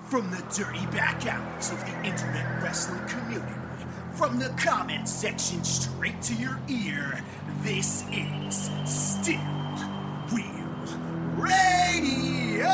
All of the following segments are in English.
From the dirty back alleys of the internet wrestling community, from the comment section straight to your ear, this is Still Real Radio!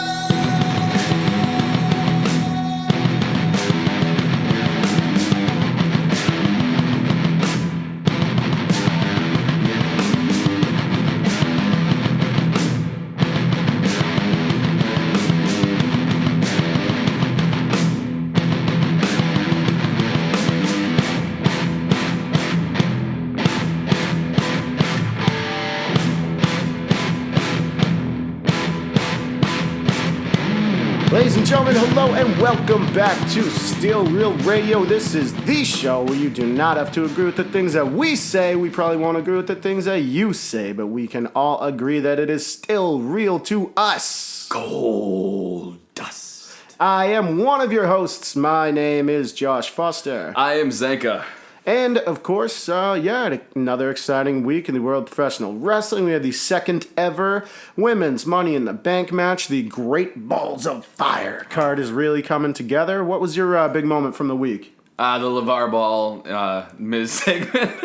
Ladies and gentlemen, hello and welcome back to Still Real Radio. This is the show where you do not have to agree with the things that we say. We probably won't agree with the things that you say, but we can all agree that it is still real to us. Gold dust. I am one of your hosts. My name is Josh Foster. I am Zenka. And, of course, another exciting week in the world of professional wrestling. We had the second ever Women's Money in the Bank match. The Great Balls of Fire card is really coming together. What was your big moment from the week? The LeVar Ball Miz segment.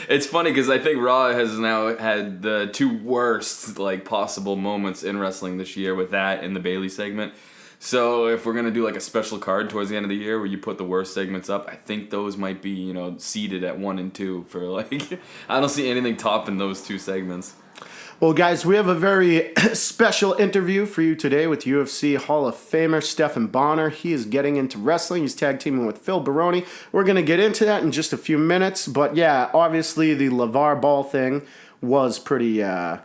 It's funny because I think Raw has now had the two worst possible moments in wrestling this year with that and the Bayley segment. So if we're going to do a special card towards the end of the year where you put the worst segments up, I think those might be, seeded at 1 and 2 for I don't see anything topping those two segments. Well, guys, we have a very special interview for you today with UFC Hall of Famer Stephan Bonnar. He is getting into wrestling. He's tag teaming with Phil Baroni. We're going to get into that in just a few minutes. But yeah, obviously the LeVar Ball thing was pretty, it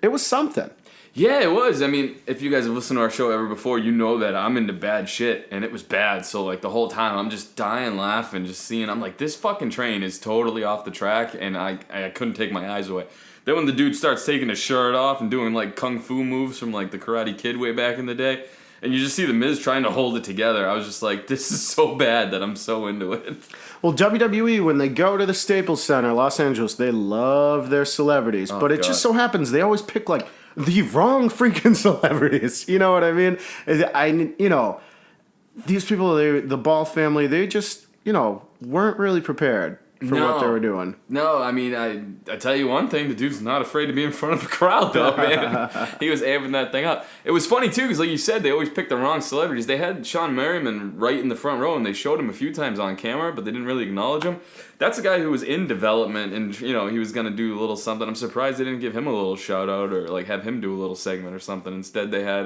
was something. Yeah, it was. I mean, if you guys have listened to our show ever before, you know that I'm into bad shit, and it was bad. So, the whole time, I'm just dying laughing, just seeing, I'm like, this fucking train is totally off the track, and I couldn't take my eyes away. Then when the dude starts taking his shirt off and doing, kung fu moves from, the Karate Kid way back in the day, and you just see the Miz trying to hold it together, I was just like, this is so bad that I'm so into it. Well, WWE, when they go to the Staples Center, Los Angeles, they love their celebrities, but it just so happens they always pick, the wrong freaking celebrities. You know what I mean? These people, the Ball family, they just, weren't really prepared for what they were doing. No, I mean, I tell you one thing, the dude's not afraid to be in front of a crowd, though, man. He was amping that thing up. It was funny, too, because like you said, they always pick the wrong celebrities. They had Sean Merriman right in the front row, and they showed him a few times on camera, but they didn't really acknowledge him. That's a guy who was in development, and, he was going to do a little something. I'm surprised they didn't give him a little shout-out or, have him do a little segment or something. Instead, they had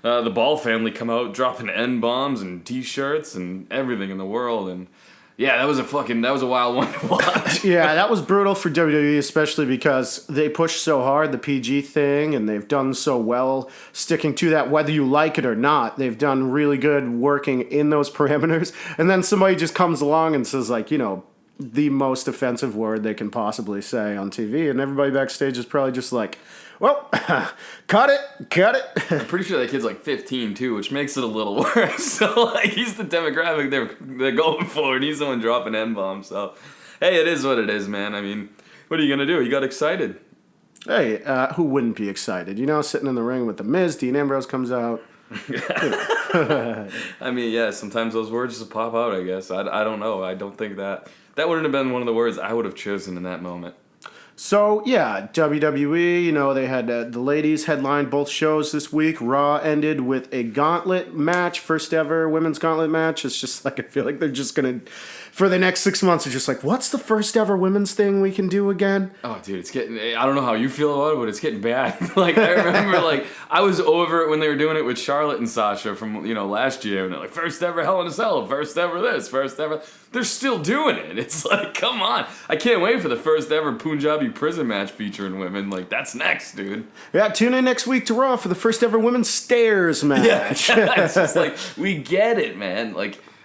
the Ball family come out dropping N-bombs and T-shirts and everything in the world, and... yeah, that was a wild one to watch. Yeah, that was brutal for WWE, especially because they pushed so hard the PG thing, and they've done so well sticking to that, whether you like it or not. They've done really good working in those parameters. And then somebody just comes along and says, the most offensive word they can possibly say on TV, and everybody backstage is probably just like, well, cut it. I'm pretty sure that kid's 15 too, which makes it a little worse. So he's the demographic they're going for, and he's the one dropping N-bombs. So hey, it is what it is, man. I mean, what are you gonna do? He got excited. Hey, who wouldn't be excited? Sitting in the ring with the Miz, Dean Ambrose comes out. I mean, yeah, sometimes those words just pop out, I guess. I don't know. I don't think that wouldn't have been one of the words I would have chosen in that moment. So, yeah, WWE, they had the ladies headlined both shows this week. Raw ended with a gauntlet match, first ever women's gauntlet match. It's just I feel like they're just going to, for the next 6 months, it's just what's the first ever women's thing we can do again? Oh, dude, it's getting, I don't know how you feel about it, but it's getting bad. I remember, I was over it when they were doing it with Charlotte and Sasha from, last year, and they're first ever Hell in a Cell, first ever this, first ever... they're still doing it. It's come on. I can't wait for the first ever Punjabi prison match featuring women. That's next, dude. Yeah, tune in next week to Raw for the first ever women's stairs match. Yeah, it's just we get it, man.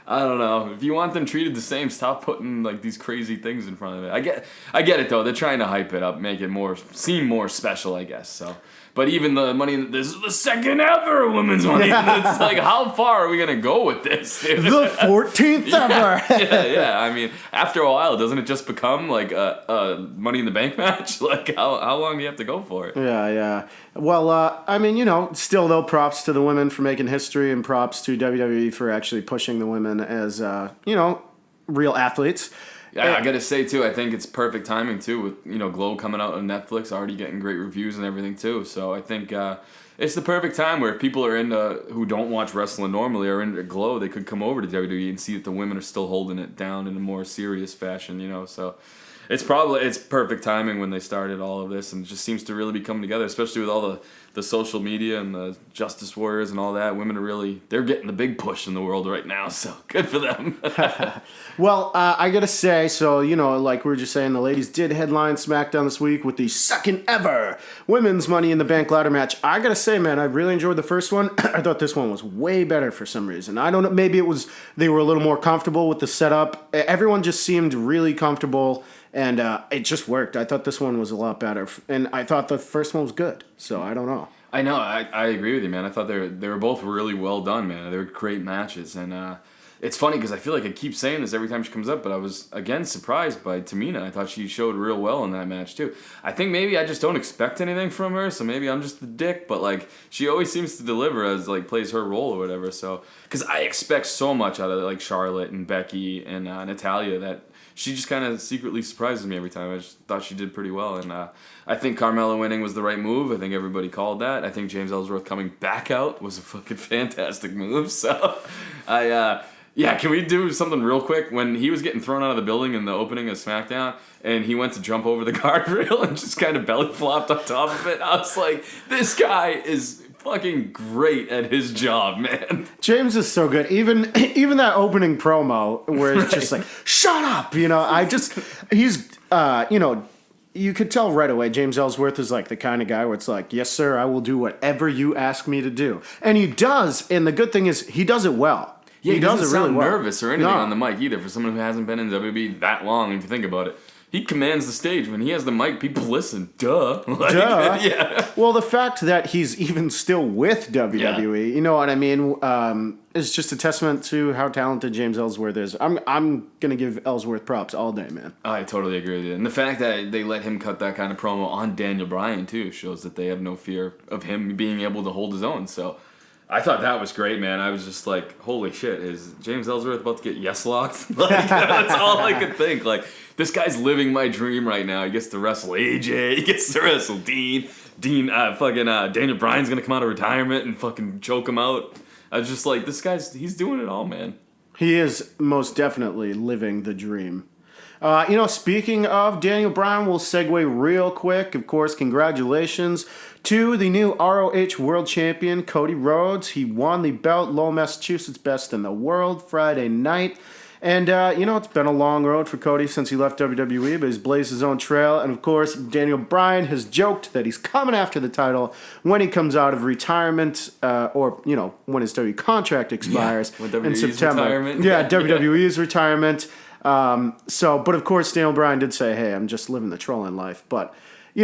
I don't know. If you want them treated the same, stop putting these crazy things in front of it. I get it though. They're trying to hype it up, make it seem more special, I guess. So, But even the money, this is the second ever women's money. It's like, how far are we going to go with this, dude? The 14th ever. Yeah. I mean, after a while, doesn't it just become like a Money in the Bank match? Like, how long do you have to go for it? Yeah. Well, I mean, still though, props to the women for making history, and props to WWE for actually pushing the women as, real athletes. Yeah, I gotta say too, I think it's perfect timing too with Glow coming out on Netflix, already getting great reviews and everything too. So I think it's the perfect time where if people are into who don't watch wrestling normally or into Glow, they could come over to WWE and see that the women are still holding it down in a more serious fashion. So it's perfect timing when they started all of this, and it just seems to really be coming together, especially with all the social media and the Justice Warriors and all that. Women are they're getting the big push in the world right now, so good for them. Well, I gotta say, so, like we were just saying, the ladies did headline SmackDown this week with the second ever women's Money in the Bank ladder match. I gotta say, man, I really enjoyed the first one. I thought this one was way better for some reason. I don't know, maybe they were a little more comfortable with the setup. Everyone just seemed really comfortable, and it just worked. I thought this one was a lot better, and I thought the first one was good, so I don't know. I know, I agree with you, man. I thought they were both really well done, man. They were great matches, and it's funny because I feel like I keep saying this every time she comes up, but I was, again, surprised by Tamina. I thought she showed real well in that match, too. I think maybe I just don't expect anything from her, so maybe I'm just the dick, but, she always seems to deliver as, plays her role or whatever, so... Because I expect so much out of, Charlotte and Becky and Natalia that she just kind of secretly surprises me every time. I just thought she did pretty well, and I think Carmella winning was the right move. I think everybody called that. I think James Ellsworth coming back out was a fucking fantastic move, so... Yeah, can we do something real quick? When he was getting thrown out of the building in the opening of SmackDown, and he went to jump over the guardrail and just kind of belly flopped on top of it, I was like, this guy is fucking great at his job, man. James is so good. Even that opening promo where it's just like, shut up! You could tell right away James Ellsworth is the kind of guy where it's like, yes, sir, I will do whatever you ask me to do. And he does, and the good thing is he does it well. Yeah, he doesn't sound really well. nervous or anything on the mic either. For someone who hasn't been in WWE that long, if you think about it, he commands the stage. When he has the mic, people listen. Duh. Duh. Yeah. Well, the fact that he's even still with WWE, you know what I mean, is just a testament to how talented James Ellsworth is. I'm gonna give Ellsworth props all day, man. I totally agree with you. And the fact that they let him cut that kind of promo on Daniel Bryan too shows that they have no fear of him being able to hold his own. So. I thought that was great, man. I was just like, holy shit, is James Ellsworth about to get yes-locked? That's all I could think. This guy's living my dream right now. He gets to wrestle AJ. He gets to wrestle Dean. Daniel Bryan's going to come out of retirement and fucking choke him out. I was just like, he's doing it all, man. He is most definitely living the dream. Speaking of Daniel Bryan, we'll segue real quick. Of course, congratulations to the new ROH World Champion, Cody Rhodes. He won the belt, Lowell, Massachusetts, best in the world, Friday night. And, it's been a long road for Cody since he left WWE, but he's blazed his own trail. And, of course, Daniel Bryan has joked that he's coming after the title when he comes out of retirement, when his WWE contract expires in September. Retirement. Yeah, WWE's retirement. But of course, Daniel Bryan did say, hey, I'm just living the trolling life. But,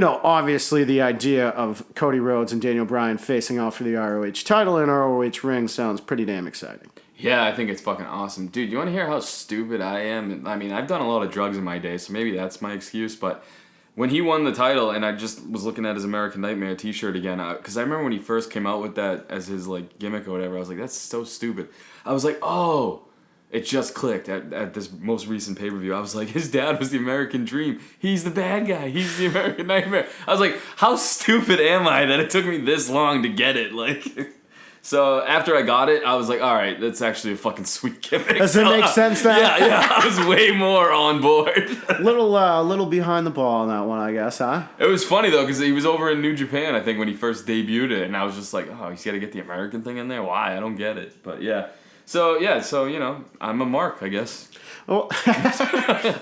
obviously the idea of Cody Rhodes and Daniel Bryan facing off for the ROH title in ROH ring sounds pretty damn exciting. Yeah, I think it's fucking awesome. Dude, you want to hear how stupid I am? I mean, I've done a lot of drugs in my day, so maybe that's my excuse, but when he won the title, and I just was looking at his American Nightmare t-shirt again, because I remember when he first came out with that as his, gimmick or whatever, I was like, that's so stupid. I was like, oh... It just clicked at this most recent pay-per-view. I was like, his dad was the American Dream. He's the bad guy. He's the American Nightmare. I was like, how stupid am I that it took me this long to get it? So after I got it, I was like, all right, that's actually a fucking sweet gimmick. Does it make sense then? Yeah, I was way more on board. little behind the ball on that one, I guess, huh? It was funny, though, because he was over in New Japan, I think, when he first debuted it, and I was just like, oh, he's got to get the American thing in there? Why? I don't get it. But, yeah. So I'm a mark, I guess. Well,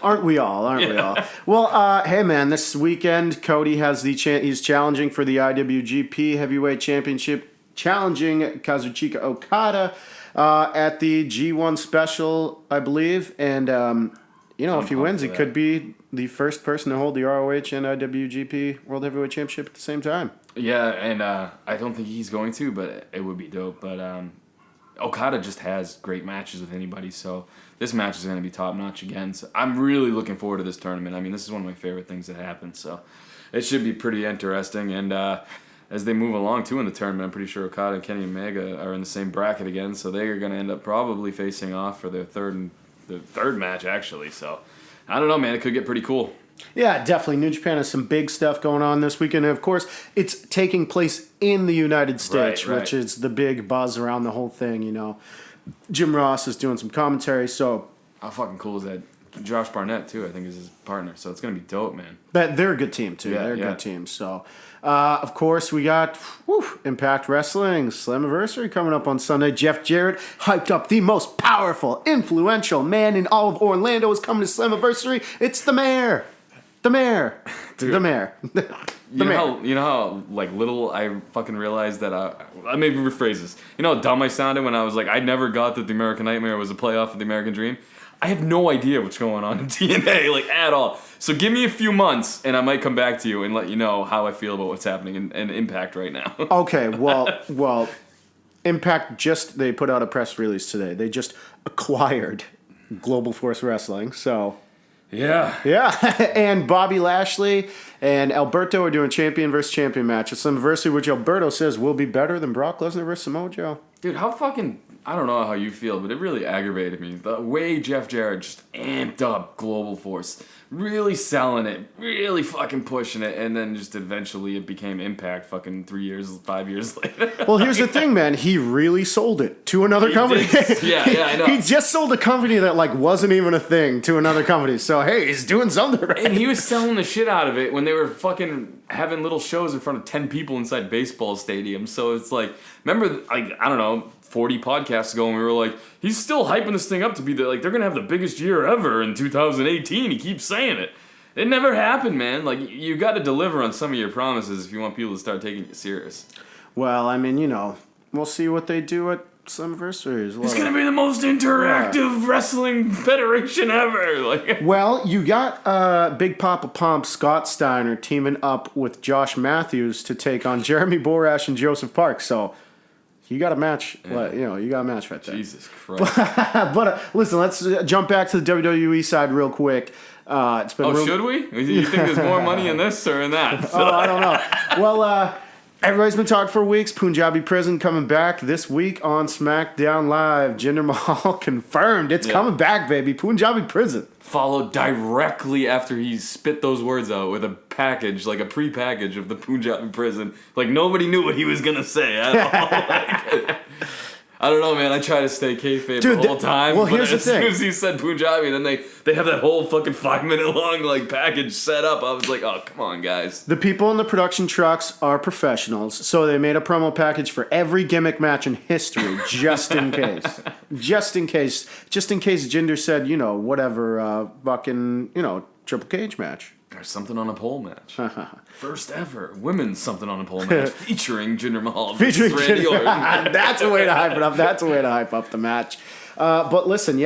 aren't we all? We all? Well, hey man, this weekend Cody has he's challenging for the IWGP Heavyweight Championship, challenging Kazuchika Okada at the G1 Special, I believe, and if he wins, he could be the first person to hold the ROH and IWGP World Heavyweight Championship at the same time. Yeah, and I don't think he's going to, but it would be dope. But Okada just has great matches with anybody, so this match is going to be top notch again. So I'm really looking forward to this tournament. I mean, this is one of my favorite things that happens, so it should be pretty interesting. And as they move along too in the tournament, I'm pretty sure Okada and Kenny Omega are in the same bracket again, so they are going to end up probably facing off for their third match actually. So I don't know, man. It could get pretty cool. Yeah, definitely. New Japan has some big stuff going on this weekend. And, of course, it's taking place in the United States, Right. which is the big buzz around the whole thing, you know. Jim Ross is doing some commentary, so... How fucking cool is that? Josh Barnett, too, I think, is his partner. So it's going to be dope, man. But they're a good team, too. Yeah, they're a yeah. good team. So, of course, we got Impact Wrestling Slammiversary coming up on Sunday. Jeff Jarrett hyped up the most powerful, influential man in all of Orlando is coming to Slammiversary. It's the mayor. The mayor. Dude. The mayor. You know how like little I fucking realized that I maybe rephrase this. You know how dumb I sounded when I was like, I never got that the American Nightmare was a playoff of the American Dream? I have no idea what's going on in TNA, like, at all. So give me a few months, and I might come back to you and let you know how I feel about what's happening in Impact right now. Okay, well, Impact they put out a press release today. They just acquired Global Force Wrestling, so... Yeah. Yeah, and Bobby Lashley and Alberto are doing champion versus champion match. It's Slammiversary, which Alberto says will be better than Brock Lesnar versus Samoa Joe. Dude, how fucking... I don't know how you feel, but it really aggravated me. The way Jeff Jarrett just amped up Global Force. Really selling it. Really fucking pushing it. And then just eventually it became Impact fucking 5 years later. Well, here's the thing, man. He really sold it to another company. Yeah, I know. He just sold a company that wasn't even a thing to another company. So, hey, he's doing something right. And he was selling the shit out of it when they were fucking having little shows in front of 10 people inside baseball stadiums. So it's like, remember, like, I don't know, 40 podcasts ago, and we were like, he's still hyping this thing up to be they're gonna have the biggest year ever in 2018. He keeps saying it. It never happened, man. Like, you got to deliver on some of your promises if you want people to start taking you serious. Well, I mean, we'll see what they do at Slammiversary. It's gonna be the most interactive wrestling federation ever. Like, well, you got Big Papa Pump Scott Steiner teaming up with Josh Matthews to take on Jeremy Borash and Joseph Park. So. You got a match, you got a match right there. Jesus Christ. But listen, let's jump back to the WWE side real quick. It's been should we? You think there's more money in this or in that? I don't know. Well, everybody's been talking for weeks. Punjabi Prison coming back this week on SmackDown Live. Jinder Mahal confirmed. It's coming back, baby. Punjabi Prison. Followed directly after he spit those words out with a package, like a pre-package of the Punjabi Prison. Like, nobody knew what he was going to say at all. I don't know, man. I try to stay kayfabe the whole time. Well, but here's the as thing. soon as he said Punjabi, then they have that whole fucking 5-minute long like package set up. I was like, oh, come on, guys. The people in the production trucks are professionals, so they made a promo package for every gimmick match in history, just in case. Just in case Jinder said, whatever, Triple Cage match. There's something on a pole match. First ever women's something on a pole match featuring Jinder Mahal versus Randy Orton. That's a way to hype it up. That's a way to hype up the match. But listen,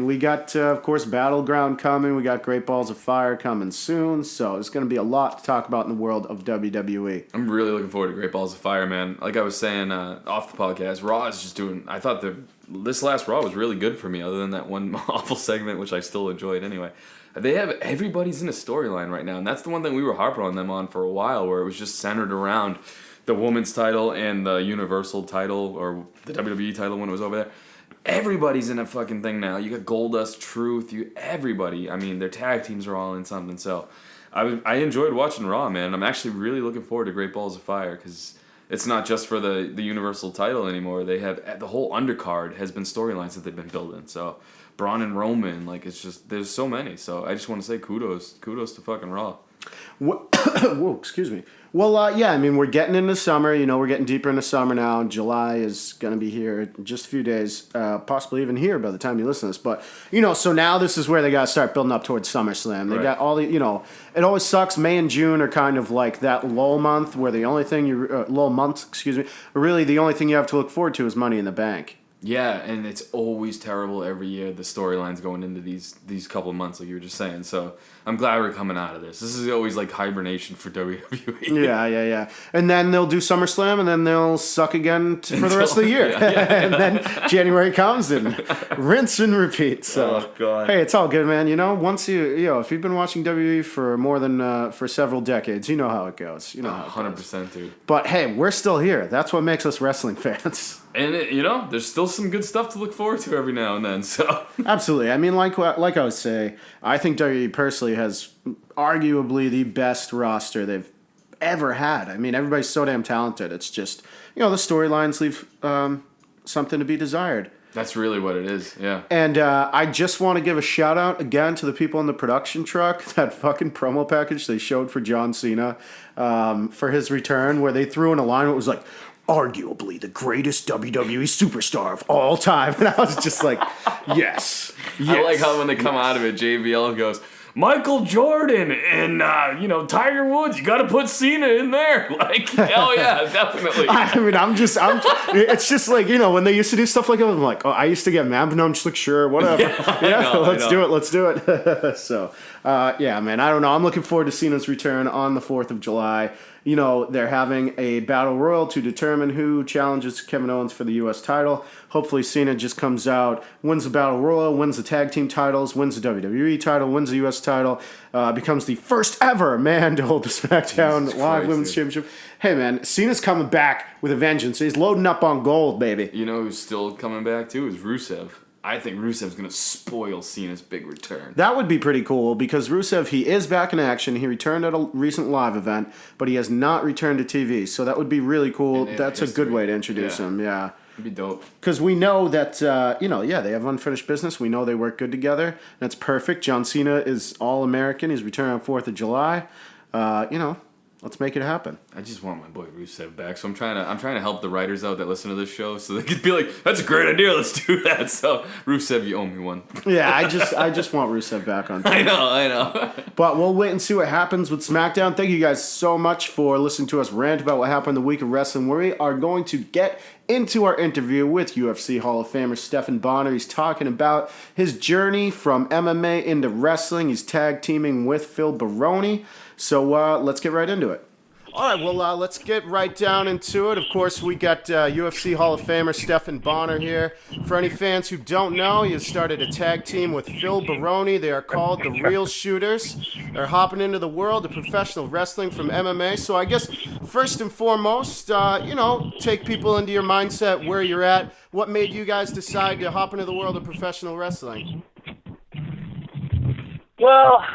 we got, of course, Battleground coming. We got Great Balls of Fire coming soon. So it's going to be a lot to talk about in the world of WWE. I'm really looking forward to Great Balls of Fire, man. Like I was saying off the podcast, Raw is just doing... I thought this last Raw was really good for me, other than that one awful segment, which I still enjoyed anyway. Everybody's in a storyline right now, and that's the one thing we were harping on them on for a while, where it was just centered around the women's title and the Universal title, or the WWE title when it was over there. Everybody's in a fucking thing now. You got Goldust, Truth, everybody. I mean, their tag teams are all in something. So I enjoyed watching Raw, man. I'm actually really looking forward to Great Balls of Fire, because it's not just for the Universal title anymore. They have the whole undercard has been storylines that they've been building. So Braun and Roman, like, it's just, there's so many. So I just want to say kudos to fucking Raw. Whoa, excuse me. Well, we're getting into summer. We're getting deeper into summer now. July is going to be here in just a few days, possibly even here by the time you listen to this. But, so now this is where they got to start building up towards SummerSlam. They got all the, it always sucks. May and June are kind of like that lull month where the only thing really the only thing you have to look forward to is Money in the Bank. Yeah, and it's always terrible every year, the storylines going into these couple of months, like you were just saying. So I'm glad we're coming out of this. This is always like hibernation for WWE. Yeah. And then they'll do SummerSlam, and then they'll suck again for the rest of the year. And then January comes, and rinse and repeat. So, oh, God. Hey, it's all good, man. Once if you've been watching WWE for more than for several decades, you know how it goes. You know how it 100%, dude. But hey, we're still here. That's what makes us wrestling fans. And there's still some good stuff to look forward to every now and then. So absolutely. I mean, like I would say, I think WWE personally has arguably the best roster they've ever had. I mean, everybody's so damn talented. It's just the storylines leave something to be desired. That's really what it is. Yeah. And I just want to give a shout out again to the people in the production truck. That fucking promo package they showed for John Cena for his return, where they threw in a line that was like, arguably the greatest WWE superstar of all time. And I was just like, yes. I like how when they come out of it, JBL goes, Michael Jordan and, Tiger Woods, you got to put Cena in there. Like, hell yeah, definitely. I mean, it's just like, when they used to do stuff like that, I'm like, oh, I used to get mad, but now I'm just like, sure, whatever. Let's do it. So, man, I don't know. I'm looking forward to Cena's return on the 4th of July. They're having a battle royal to determine who challenges Kevin Owens for the U.S. title. Hopefully Cena just comes out, wins the battle royal, wins the tag team titles, wins the WWE title, wins the U.S. title, becomes the first ever man to hold the SmackDown Live Women's Championship. Hey, man, Cena's coming back with a vengeance. He's loading up on gold, baby. You know who's still coming back, too, is Rusev. I think Rusev's going to spoil Cena's big return. That would be pretty cool because Rusev, he is back in action. He returned at a recent live event, but he has not returned to TV. So that would be really cool. That's a good way to introduce him, yeah. It'd be dope. Because we know that, they have unfinished business. We know they work good together. That's perfect. John Cena is all-American. He's returning on 4th of July. Let's make it happen. I just want my boy Rusev back, so I'm trying to help the writers out that listen to this show, so they could be like, "That's a great idea. Let's do that." So Rusev, you owe me one. Yeah, I just want Rusev back on. I know. But we'll wait and see what happens with SmackDown. Thank you guys so much for listening to us rant about what happened the week of wrestling. We are going to get into our interview with UFC Hall of Famer Stephan Bonnar. He's talking about his journey from MMA into wrestling. He's tag teaming with Phil Baroni. So let's get right into it. All right, well, let's get right down into it. Of course, we got UFC Hall of Famer Stephan Bonnar here. For any fans who don't know, he has started a tag team with Phil Baroni. They are called the Real Shooters. They're hopping into the world of professional wrestling from MMA. So I guess first and foremost, take people into your mindset, where you're at. What made you guys decide to hop into the world of professional wrestling? Well,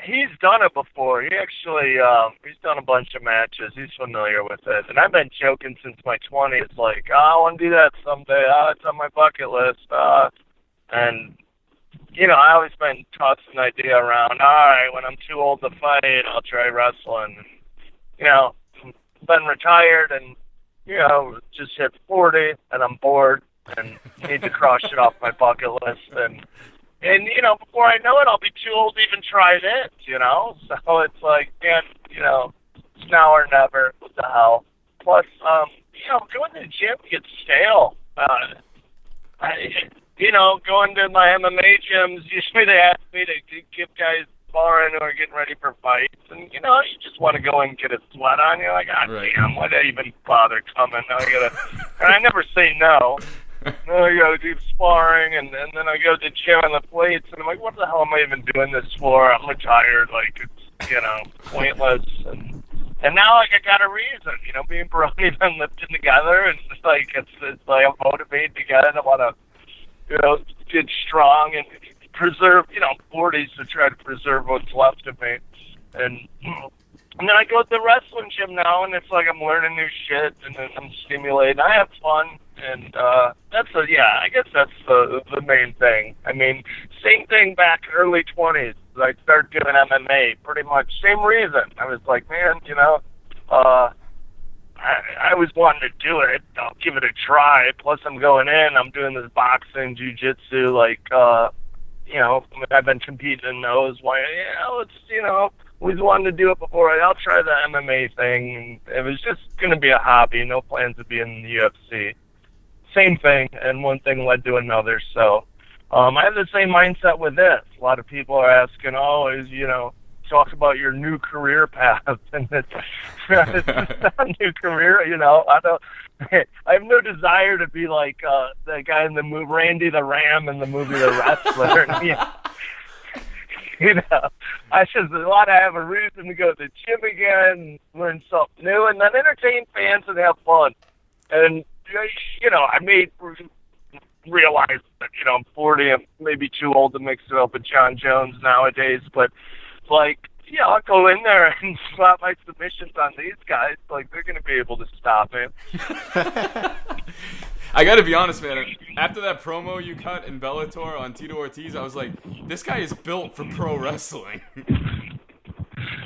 he's done it before. He actually, he's done a bunch of matches. He's familiar with it. And I've been joking since my 20s, like, I want to do that someday. It's on my bucket list. And, I always been tossing an idea around, all right, when I'm too old to fight, I'll try wrestling. And, been retired and, just hit 40 and I'm bored and need to cross it off my bucket list. And before I know it, I'll be too old to even try it, So it's like, man, it's now or never. What the hell? Plus, going to the gym gets stale. Going to my MMA gyms, usually they ask me to give guys sparring who are getting ready for fights. And, you just want to go and get a sweat on. You're like, damn, why did I even bother coming? Now and I never say no. I gotta do sparring, and then I go to the gym on the plates, and I'm like, what the hell am I even doing this for? I'm retired, like, it's, pointless. And now, like, I got a reason, me and Baroni been lifting together, and it's like I'm motivated to get it. I want to, get strong and preserve, 40s to try to preserve what's left of me. And then I go to the wrestling gym now, and it's like I'm learning new shit, and I'm stimulated. I have fun, and I guess that's the main thing. I mean, same thing back in early 20s. I started doing MMA, pretty much same reason. I was like, man, I was wanting to do it. I'll give it a try. Plus, I'm going in. I'm doing this boxing, jiu-jitsu, like, I've been competing in those. Why, always wanted to do it before. I'll try the MMA thing. It was just going to be a hobby. No plans to be in the UFC. same thing, and one thing led to another. So I have the same mindset with this. A lot of people are asking, talk about your new career path, and it's not a new career. I have no desire to be like the guy in the movie, Randy the Ram in the movie The Wrestler. I have a reason to go to the gym again, learn something new, and then entertain fans and have fun. And I may realize that I'm 40, I'm maybe too old to mix it up with John Jones nowadays, but I'll go in there and slap my submissions on these guys. Like, they're going to be able to stop me. I got to be honest, man. After that promo you cut in Bellator on Tito Ortiz, I was like, this guy is built for pro wrestling.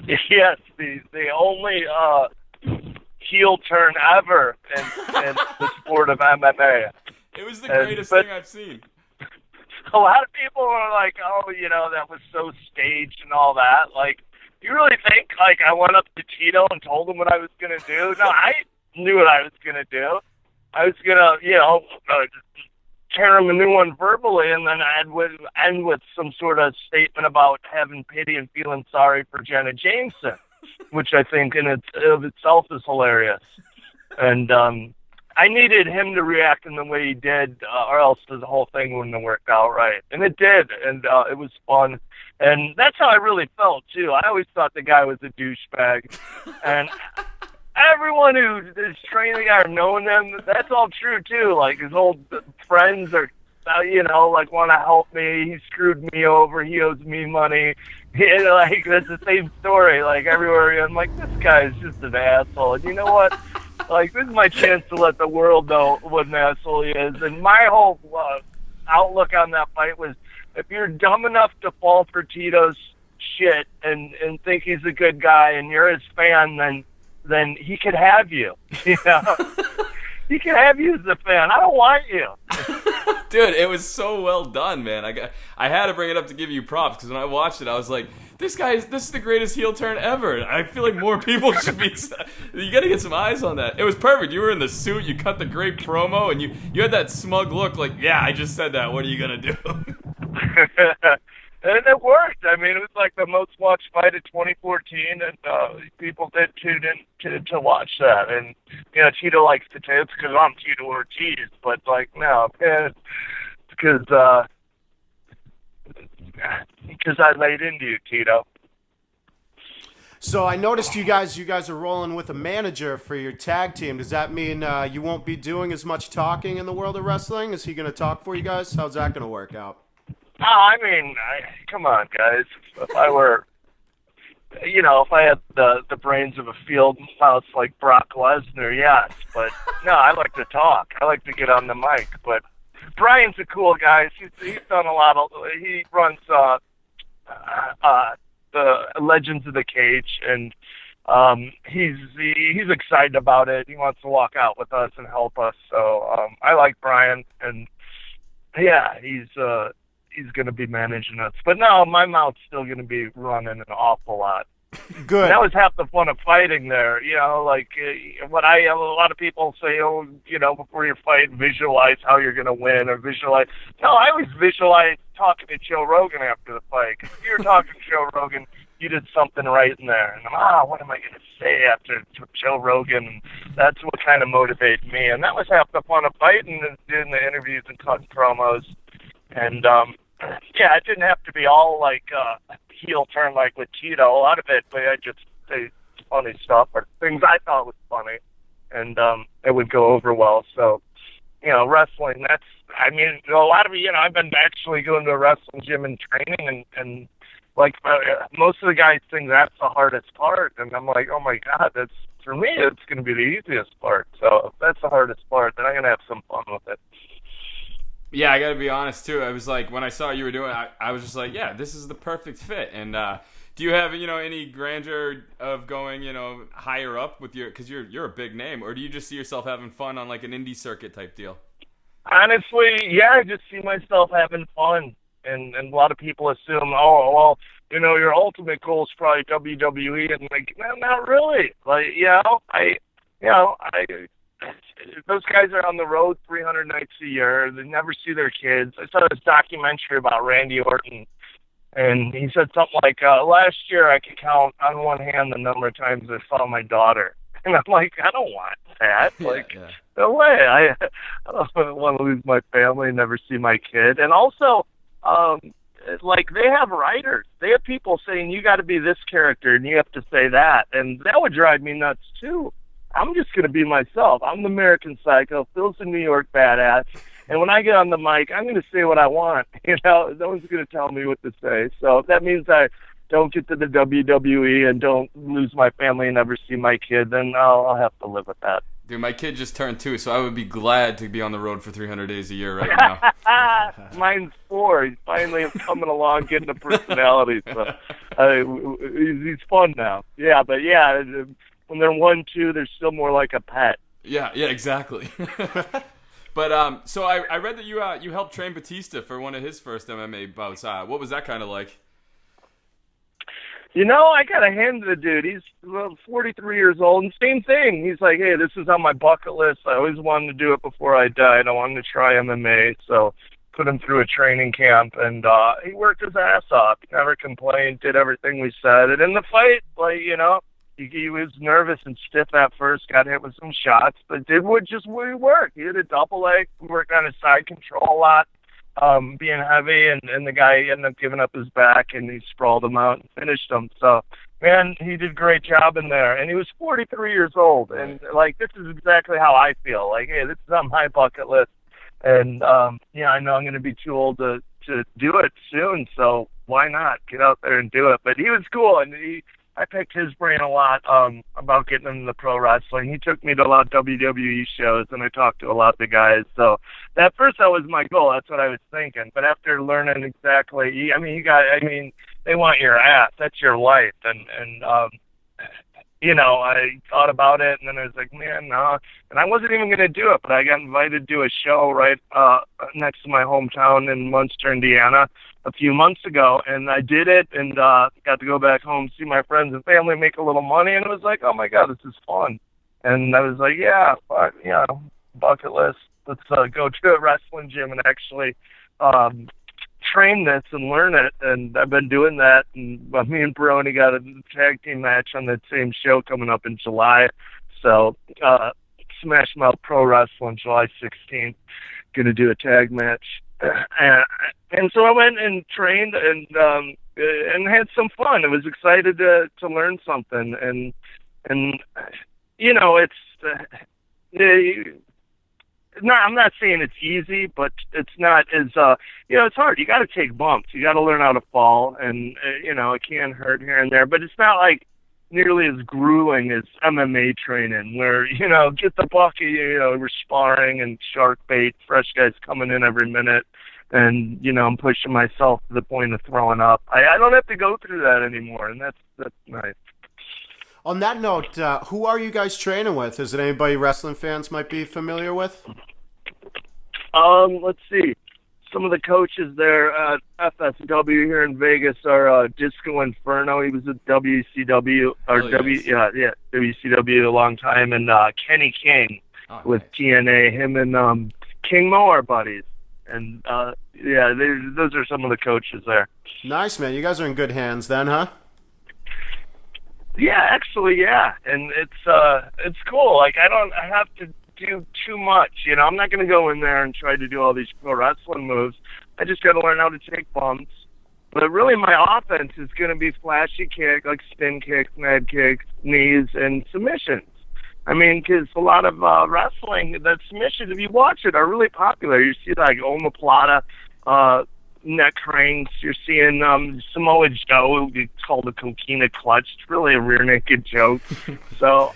Yes, the only heel turn ever in the sport of MMA. It was the greatest thing I've seen. A lot of people are like, that was so staged and all that. Like, you really think, I went up to Tito and told him what I was going to do? No, I knew what I was going to do. I was going to, tear him a new one verbally, and then end with some sort of statement about having pity and feeling sorry for Jenna Jameson, which I think in of itself is hilarious. And I needed him to react in the way he did, or else the whole thing wouldn't have worked out right. And it did, and it was fun. And that's how I really felt, too. I always thought the guy was a douchebag. And everyone who is training the guy or knowing them, that's all true, too. Like, his old friends are, want to help me. He screwed me over. He owes me money. That's the same story. Like, everywhere I'm like, this guy is just an asshole. And you know what? Like, this is my chance to let the world know what an asshole he is. And my whole outlook on that fight was, if you're dumb enough to fall for Tito's shit and think he's a good guy and you're his fan, then he could have you. He can have you as a fan. I don't want you. Dude, it was so well done, man. I had to bring it up to give you props, because when I watched it, I was like, this is the greatest heel turn ever. I feel like more people should be. You got to get some eyes on that. It was perfect. You were in the suit. You cut the great promo, and you had that smug look. Like, yeah, I just said that. What are you gonna do? And it worked. I mean, it was like the most watched fight of 2014, and people did tune in to watch that. And Tito likes to say it's because I'm Tito Ortiz, but no, because I laid into you, Tito. So I noticed you guys are rolling with a manager for your tag team. Does that mean you won't be doing as much talking in the world of wrestling? Is he going to talk for you guys? How's that going to work out? Oh, I mean, come on, guys. If I were, if I had the brains of a field mouse like Brock Lesnar, yes. But no, I like to talk. I like to get on the mic. But Brian's a cool guy. He's done a lot of. He runs the Legends of the Cage, and he's excited about it. He wants to walk out with us and help us. So I like Brian, and yeah, he's going to be managing us. But no, my mouth's still going to be running an awful lot. Good. And that was half the fun of fighting there. A lot of people say, before you fight, visualize how you're going to win, or visualize. No, I always visualize talking to Joe Rogan after the fight. Because if you're talking to Joe Rogan, you did something right in there. And what am I going to say after Joe Rogan? And that's what kind of motivated me. And that was half the fun of fighting, and doing the interviews and cutting promos. And it didn't have to be all like heel turn like with Tito. A lot of it, but I just say funny stuff or things I thought was funny, and it would go over well. So, wrestling. A lot of it. I've been actually going to a wrestling gym and training, and like most of the guys think that's the hardest part, and I'm like, oh my god, that's for me. It's going to be the easiest part. So if that's the hardest part, then I'm going to have some fun with it. Yeah, I got to be honest, too. I was like, when I saw you were doing it, I was just like, yeah, this is the perfect fit. And do you have, any grandeur of going, higher up with because you're a big name, or do you just see yourself having fun on like an indie circuit type deal? Honestly, yeah, I just see myself having fun. And a lot of people assume, your ultimate goal is probably WWE. And like, no, not really. Like, those guys are on the road 300 nights a year. They never see their kids. I saw this documentary about Randy Orton, and he said something like, last year I could count on one hand the number of times I saw my daughter. And I'm like, I don't want that. No way. I don't want to lose my family and never see my kid. And also, they have writers. They have people saying, you got to be this character and you have to say that. And that would drive me nuts, too. I'm just going to be myself. I'm the American Psycho. Phil's the New York badass. And when I get on the mic, I'm going to say what I want. No one's going to tell me what to say. So if that means I don't get to the WWE and don't lose my family and never see my kid, then I'll have to live with that. Dude, my kid just turned 2, so I would be glad to be on the road for 300 days a year right now. Mine's 4. He's finally coming along, getting a personality. So he's fun now. Yeah, but yeah, when they're 1, 2, they're still more like a pet. Yeah, exactly. But so I read that you helped train Batista for one of his first MMA bouts. What was that kind of like? I got to hand the dude. He's 43 years old, and same thing. He's like, hey, this is on my bucket list. I always wanted to do it before I died. I wanted to try MMA, so put him through a training camp, and he worked his ass off. He never complained, did everything we said. And in the fight, he was nervous and stiff at first, got hit with some shots, but did what worked. He did a double leg, worked on his side control a lot. Being heavy, and the guy ended up giving up his back, and he sprawled him out and finished him. So, man, he did a great job in there. And he was 43 years old. And, this is exactly how I feel. Like, hey, this is on my bucket list. And, I know I'm going to be too old to do it soon, so why not get out there and do it? But he was cool, and I picked his brain a lot about getting into pro wrestling. He took me to a lot of WWE shows, and I talked to a lot of the guys. So at first that was my goal. That's what I was thinking. But after learning exactly, they want your ass. That's your life. And I thought about it, and then I was like, man, no. And I wasn't even going to do it, but I got invited to a show right next to my hometown in Munster, Indiana, a few months ago, and I did it, and got to go back home, see my friends and family, make a little money, and it was like, oh my God, this is fun. And I was like, yeah, bucket list. Let's go to a wrestling gym and actually train this and learn it. And I've been doing that. And me and Baroni got a tag team match on that same show coming up in July. So Smash Mouth Pro Wrestling, July 16th. Going to do a tag match. And so I went and trained and had some fun. I was excited to learn something. And it's I'm not saying it's easy, but it's not as it's hard. You got to take bumps. You got to learn how to fall, and it can hurt here and there. But it's not like nearly as grueling as MMA training, where get the bucket. We're sparring and shark bait, fresh guys coming in every minute, and I'm pushing myself to the point of throwing up. I don't have to go through that anymore, and that's nice. On that note, who are you guys training with? Is it anybody wrestling fans might be familiar with? Let's see. Some of the coaches there at FSW here in Vegas are Disco Inferno. He was at WCW WCW a long time, and Kenny King with TNA. Him and King Mo are buddies, and those are some of the coaches there. Nice, man. You guys are in good hands then, huh? Yeah, actually, yeah, and it's cool. Like I have to do too much. I'm not going to go in there and try to do all these pro wrestling moves. I just got to learn how to take bumps. But really, my offense is going to be flashy kick, like spin kicks, mad kicks, knees, and submissions. I mean, because a lot of wrestling, the submissions, if you watch it, are really popular. You see like omoplata, neck cranks. You're seeing Samoa Joe. It's called a coquina clutch. It's really a rear naked joke. So,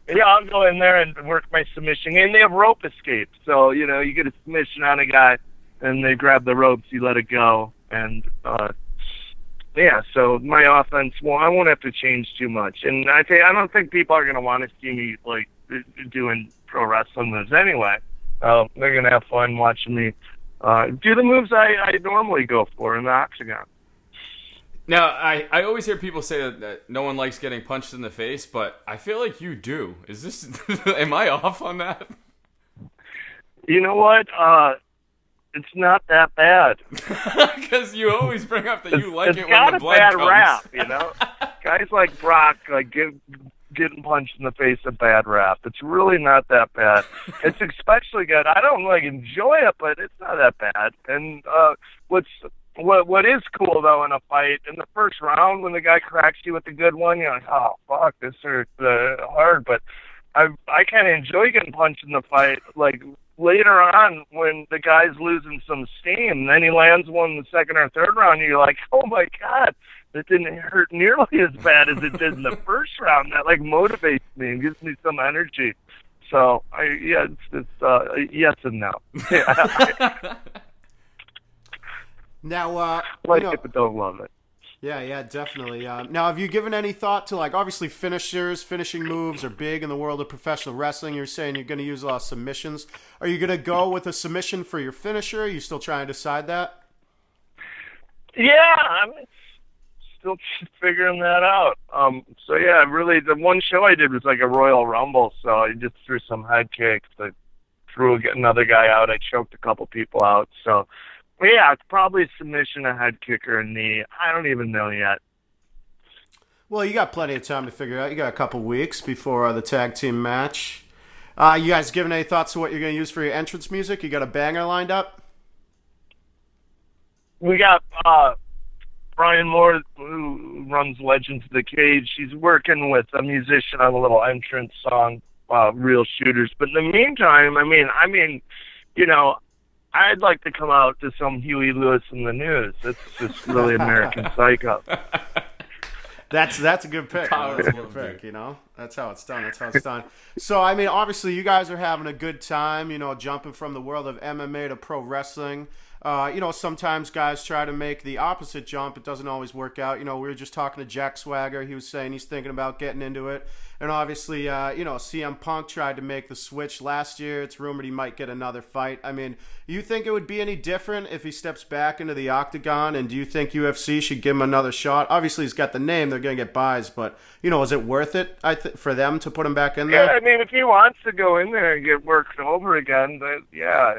yeah, I'll go in there and work my submission. And they have rope escapes. So, you get a submission on a guy, and they grab the ropes, you let it go. And, so my offense, I won't have to change too much. And I don't think people are going to want to see me, like, doing pro wrestling moves anyway. They're going to have fun watching me do the moves I normally go for in the octagon. Now, I always hear people say that no one likes getting punched in the face, but I feel like you do. Is this? Am I off on that? You know what? It's not that bad. Because you always bring up that you like it when the blood got a comes. bad rap, you know? Guys like Brock getting punched in the face a bad rap. It's really not that bad. It's especially good. I don't enjoy it, but it's not that bad. And what is cool though in a fight, in the first round when the guy cracks you with a good one, you're like, oh fuck, this hurts hard. But I kind of enjoy getting punched in the fight. Like later on when the guy's losing some steam, then he lands one in the second or third round, and you're like, oh my god, that didn't hurt nearly as bad as it did in the first round. That like motivates me and gives me some energy. So it's yes and no. Now, like it but don't love it. Yeah, definitely. Now, have you given any thought to, like, obviously finishing moves are big in the world of professional wrestling. You're saying you're going to use a lot of submissions. Are you going to go with a submission for your finisher? Are you still trying to decide that? Yeah, I'm still figuring that out. So yeah, really, the one show I did was like a Royal Rumble, so I just threw some head kicks. I threw another guy out. I choked a couple people out, so... Yeah, it's probably a submission, a head kicker, a knee. I don't even know yet. Well, you got plenty of time to figure it out. You got a couple weeks before the tag team match. You guys given any thoughts to what you're going to use for your entrance music? You got a banger lined up? We got Brian Moore, who runs Legends of the Cage. He's working with a musician on a little entrance song, Real Shooters. But in the meantime, I mean, you know, I'd like to come out to some Huey Lewis in the News. It's just really American Psycho. That's a good pick. That's a good pick, you know? That's how it's done. So, I mean, obviously you guys are having a good time, you know, jumping from the world of MMA to pro wrestling. You know, sometimes guys try to make the opposite jump. It doesn't always work out. You know, we were just talking to Jack Swagger. He was saying he's thinking about getting into it. And obviously, you know, CM Punk tried to make the switch last year. It's rumored he might get another fight. I mean, you think it would be any different if he steps back into the octagon? And do you think UFC should give him another shot? Obviously, he's got the name. They're going to get buys. But, you know, is it worth it for them to put him back in there? Yeah, I mean, if he wants to go in there and get worked over again, then, yeah,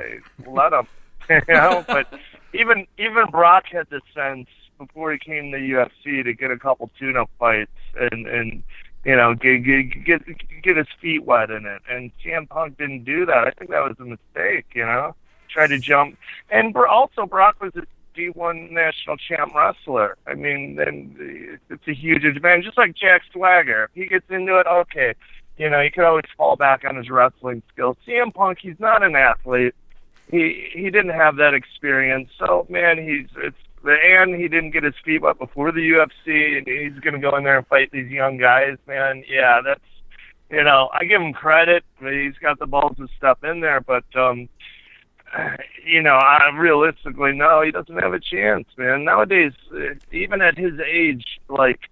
let him. You know, but even Brock had the sense before he came to the UFC to get a couple tune-up fights and you know get his feet wet in it. And CM Punk didn't do that. I think that was a mistake. You know, try to jump. And also Brock was a D1 national champ wrestler. I mean, then it's a huge advantage. Just like Jack Swagger, if he gets into it, okay. You know, he could always fall back on his wrestling skills. CM Punk, he's not an athlete. He didn't have that experience, so man, he didn't get his feet wet before the UFC, and he's gonna go in there and fight these young guys, man. Yeah, that's, you know, I give him credit. He's got the balls to step in there, but you know, realistically, no, he doesn't have a chance, man. Nowadays, even at his age, like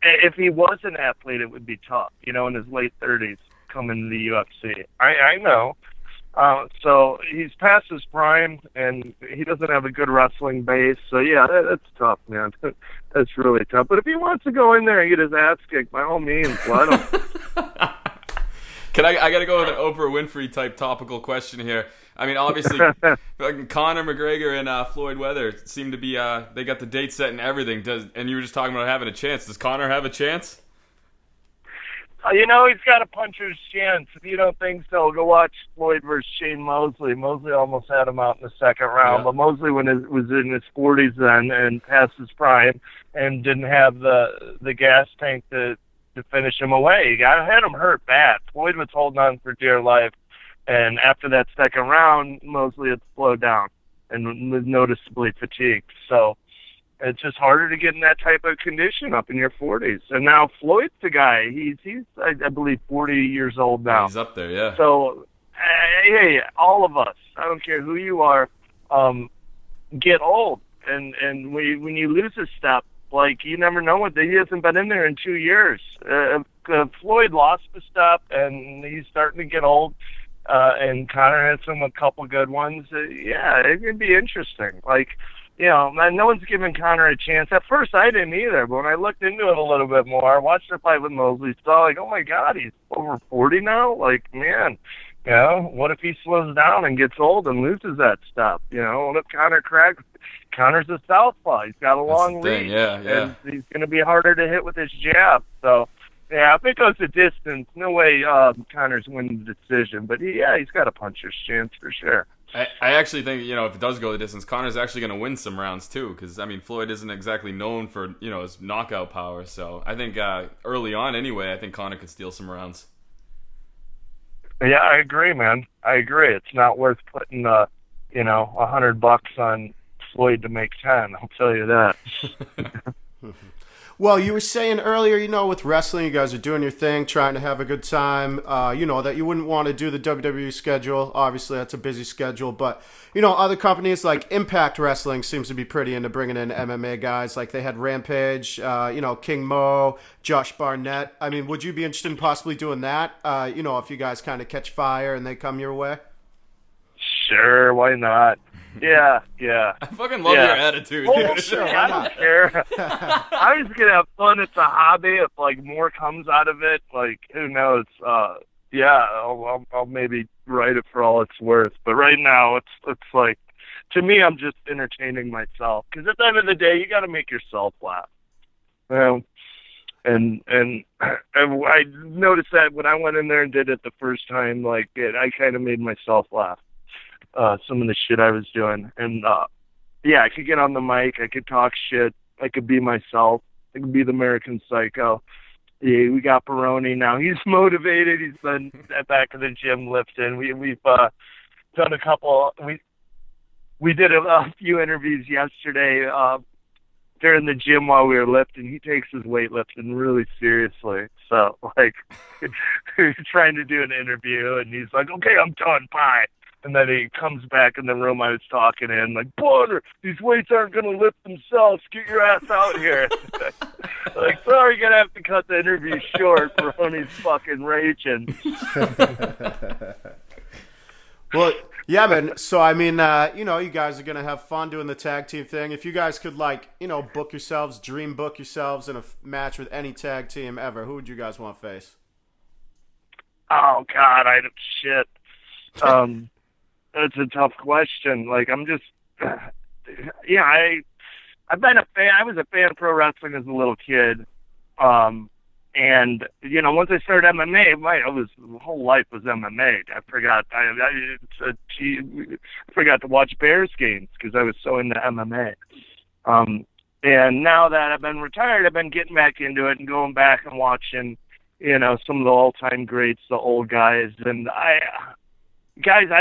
if he was an athlete, it would be tough, you know, in his late 30s. Come into the UFC. I know. So he's past his prime, and he doesn't have a good wrestling base. So yeah, that's tough, man. That's really tough. But if he wants to go in there and get his ass kicked, by all means, let him. I got to go with an Oprah Winfrey type topical question here. I mean, obviously, Conor McGregor and Floyd Weather seem to be. They got the date set and everything. And you were just talking about having a chance. Does Conor have a chance? You know, he's got a puncher's chance. If you don't think so, go watch Floyd versus Shane Mosley. Mosley almost had him out in the second round, but Mosley was in his 40s then and past his prime and didn't have the gas tank to finish him away. He had him hurt bad. Floyd was holding on for dear life, and after that second round, Mosley had slowed down and was noticeably fatigued. So it's just harder to get in that type of condition up in your 40s. And now Floyd's the guy. He's I believe 40 years old now. He's up there, yeah. So, hey, all of us, I don't care who you are, get old. And when you lose a step, like, you never know what he hasn't been in there in 2 years. Floyd lost a step, and he's starting to get old. And Conor has a couple good ones. Yeah, it can be interesting. Like, no one's giving Conor a chance. At first, I didn't either, but when I looked into it a little bit more, I watched the fight with Mosley, saw like, oh my God, he's over 40 now. Like, man, what if he slows down and gets old and loses that stuff? What if Conor cracks? Conor's a southpaw. He's got a long reach. And he's going to be harder to hit with his jab. So, yeah, if it goes the distance, no way Conor's winning the decision. But, he's got a puncher's chance for sure. I actually think, if it does go the distance, Conor's actually going to win some rounds, too. Because, Floyd isn't exactly known for, his knockout power. So, I think early on, anyway, I think Conor could steal some rounds. Yeah, I agree, man. I agree. It's not worth putting, $100 on Floyd to make 10. I'll tell you that. Well, you were saying earlier, with wrestling, you guys are doing your thing, trying to have a good time, that you wouldn't want to do the WWE schedule. Obviously, that's a busy schedule. But, other companies like Impact Wrestling seems to be pretty into bringing in MMA guys. Like they had Rampage, King Mo, Josh Barnett. I mean, would you be interested in possibly doing that, if you guys kind of catch fire and they come your way? Sure, why not? Yeah. I fucking love your attitude, dude. Sure, I don't care. I was gonna have fun. It's a hobby. If more comes out of it, who knows? I'll maybe write it for all it's worth. But right now, it's like, to me, I'm just entertaining myself. Because at the end of the day, you got to make yourself laugh. And I noticed that when I went in there and did it the first time, I kind of made myself laugh. Some of the shit I was doing. And, I could get on the mic. I could talk shit. I could be myself. I could be the American Psycho. Yeah, we got Baroni now. He's motivated. He's been back in the gym lifting. We've done a couple. We did a few interviews yesterday during the gym while we were lifting. He takes his weightlifting really seriously. So, we're trying to do an interview, and he's like, okay, I'm done. Bye. And then he comes back in the room I was talking in, like, Bonnar, these weights aren't going to lift themselves. Get your ass out here. Sorry, you're going to have to cut the interview short. Baroni's fucking raging. Well, yeah, man. So, you guys are going to have fun doing the tag team thing. If you guys could, book yourselves, dream book yourselves in a match with any tag team ever, who would you guys want to face? Oh, God, shit. That's a tough question. I'm just, I've been a fan. I was a fan of pro wrestling as a little kid. And, once I started MMA, my whole life was MMA. I forgot to watch Bears games because I was so into MMA. And now that I've been retired, I've been getting back into it and going back and watching, some of the all-time greats, the old guys. And I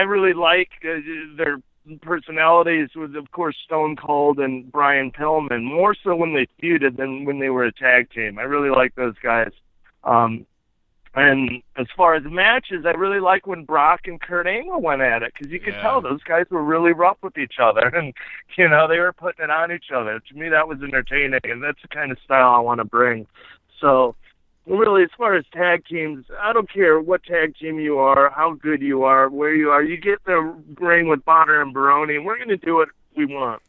really like their personalities with, of course, Stone Cold and Brian Pillman, more so when they feuded than when they were a tag team. I really like those guys. And as far as matches, I really like when Brock and Kurt Angle went at it, because you could tell those guys were really rough with each other, and, they were putting it on each other. To me, that was entertaining, and that's the kind of style I want to bring. So, really, as far as tag teams, I don't care what tag team you are, how good you are, where you are. You get the ring with Bonnar and Baroni, and we're going to do what we want.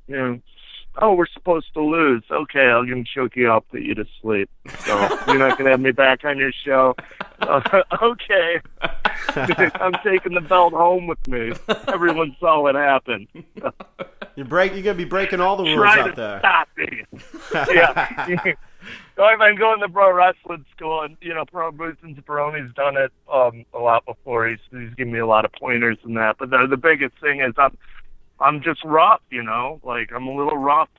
We're supposed to lose. Okay, I'm going to choke you up, put you to sleep. So you're not going to have me back on your show. Okay. I'm taking the belt home with me. Everyone saw what happened. You're going to be breaking all the rules out there. Stop me. Yeah. I've been going to pro wrestling school, and Pro Booston's Baroni's done it a lot before. He's given me a lot of pointers and that. But the biggest thing is I'm just rough, I'm a little rough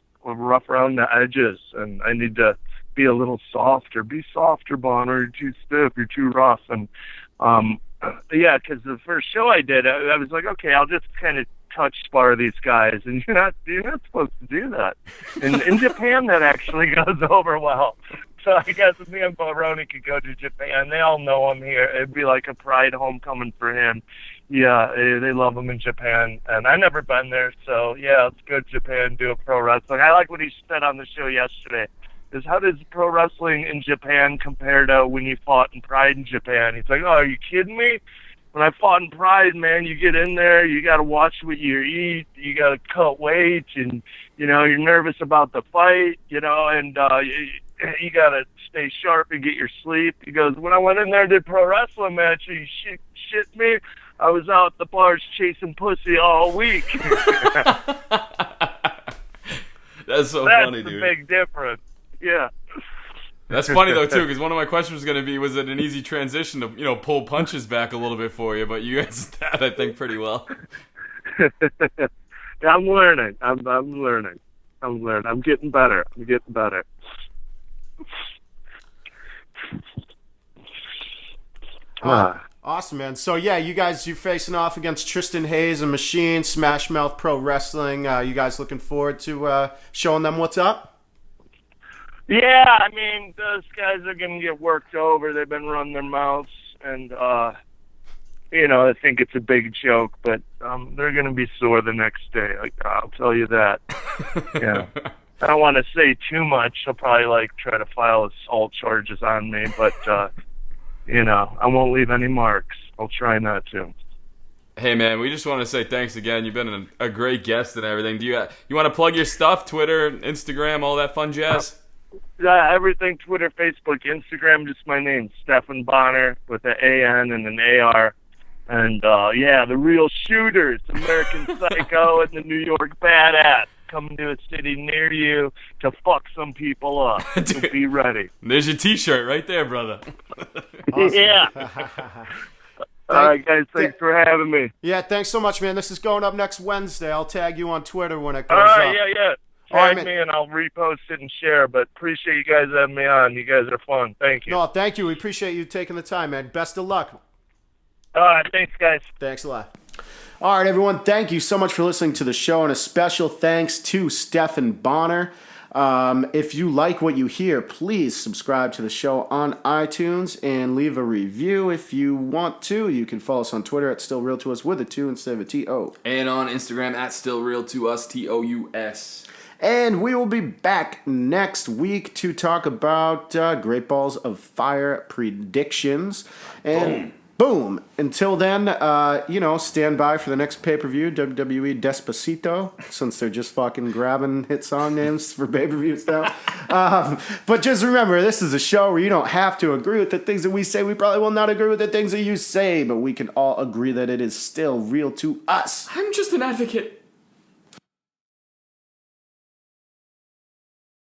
around the edges, and I need to be a little softer. Be softer, Bonnar. You're too stiff. You're too rough. And because the first show I did, I was like, okay, I'll just kind of touch spar these guys, and you're not supposed to do that. And in Japan, that actually goes over well. So I guess if me and Baroni could go to Japan, they all know him here. It'd be like a pride homecoming for him. Yeah, they love him in Japan, and I've never been there, so yeah, let's go to Japan, do a pro wrestling. I like what he said on the show yesterday. Is how does pro wrestling in Japan compare to when you fought in Pride in Japan? He's like, oh, are you kidding me? when I fought in Pride, man, you get in there, you got to watch what you eat, you got to cut weight, and, you know, you're nervous about the fight, you know, and you got to stay sharp and get your sleep. He goes, when I went in there and did pro wrestling match, you shit me, I was out at the bars chasing pussy all week. That's so funny, dude. That's the big difference. Yeah. That's funny though too, because one of my questions was going to be, was it an easy transition to, you know, pull punches back a little bit for you? But you answered that, I think, pretty well. I'm learning. I'm learning. I'm getting better. Awesome, man. So yeah, you're facing off against Tristan Hayes and Machine, Smash Mouth Pro Wrestling. You guys looking forward to showing them what's up? Yeah, I mean, those guys are going to get worked over. They've been running their mouths, and, you know, I think it's a big joke, but they're going to be sore the next day. I'll tell you that. Yeah. I don't want to say too much. They'll probably, try to file assault charges on me, but, you know, I won't leave any marks. I'll try not to. Hey, man, we just want to say thanks again. You've been a great guest and everything. Do you want to plug your stuff, Twitter, Instagram, all that fun jazz? Everything, Twitter, Facebook, Instagram, just my name, Stephan Bonnar, with an A-N and an A-R. And, the real shooters, American Psycho and the New York Badass, coming to a city near you to fuck some people up. So be ready. There's your T-shirt right there, brother. Awesome. Yeah. All right, guys, thanks for having me. Yeah, thanks so much, man. This is going up next Wednesday. I'll tag you on Twitter when it goes All right, up. yeah. Tag me and I'll repost it and share, but appreciate you guys having me on. You guys are fun. Thank you. No, thank you. We appreciate you taking the time, man. Best of luck. All right, thanks, guys. Thanks a lot. All right, everyone. Thank you so much for listening to the show, and a special thanks to Stephan Bonnar. If you like what you hear, please subscribe to the show on iTunes and leave a review if you want to. You can follow us on Twitter at StillRealToUs with a 2 instead of a T-O. And on Instagram at StillRealToUs, T-O-U-S. And we will be back next week to talk about Great Balls of Fire predictions. And boom. Until then, stand by for the next pay-per-view, WWE Despacito, since they're just fucking grabbing hit song names for pay-per-views now. But just remember, this is a show where you don't have to agree with the things that we say. We probably will not agree with the things that you say, but we can all agree that it is still real to us. I'm just an advocate.